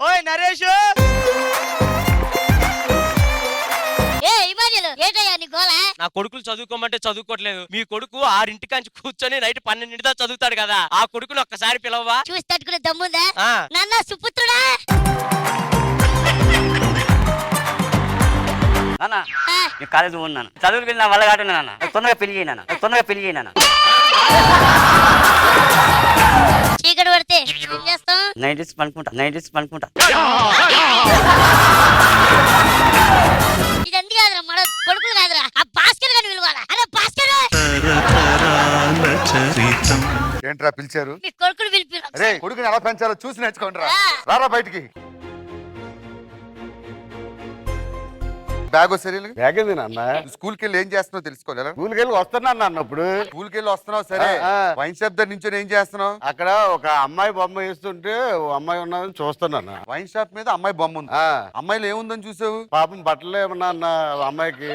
ఓయ్ నరేష్, నా కొడుకులు చదువుకోమంటే చదువుకోవట్లేదు. మీ కొడుకు 6 కూర్చొని నైట్ 12 దాకా చదువుతాడు కదా, ఆ కొడుకుని ఒక్కసారి పిలవవా? చూసి తట్టుకునే దమ్ముందా ఆ. నాన్న సుపుత్రుడా? నాన్న నీ కాలేజ్ ఉన్నాను, చదువుకు వెళ్ళిన వల్ల కాటున్నా నాన్న. తొందరగా పెళ్లి చేయనా. చీకటి పడితే ఏం చేస్తాం? నైట్ పనుకుంటా. ఇదంతా కాదురా, మన కొడుకులు కాదురా, ఆ భాస్కర్ గారిని పిలవాలా? అరే భాస్కర్, ఏంట్రా పిలిచారు? మీ కొడుకుని పిలిపి. రే, కొడుకుని ఎలా పెంచాలో చూసి నేర్చుకోండి. రారా బయటికి. బ్యాగ్ సరే బ్యాగ్ ఏంది నాన్న? స్కూల్కి వెళ్ళి ఏం చేస్తున్నావు తెలుసుకోలేరా? స్కూల్కి వెళ్ళి వస్తున్నాను అన్నప్పుడు. స్కూల్కి వెళ్ళి వస్తున్నావు సరే, వైన్ షాప్ దగ్గర నుంచి ఏం చేస్తున్నావు? అక్కడ ఒక అమ్మాయి బొమ్మ వేస్తుంటే ఓ అమ్మాయి ఉన్నదని చూస్తున్నాను. వైన్ షాప్ మీద అమ్మాయి బొమ్మ ఉంది. అమ్మాయిలు ఏముందని చూసావు? పాపం బట్టలు ఏమన్నా అన్న అమ్మాయికి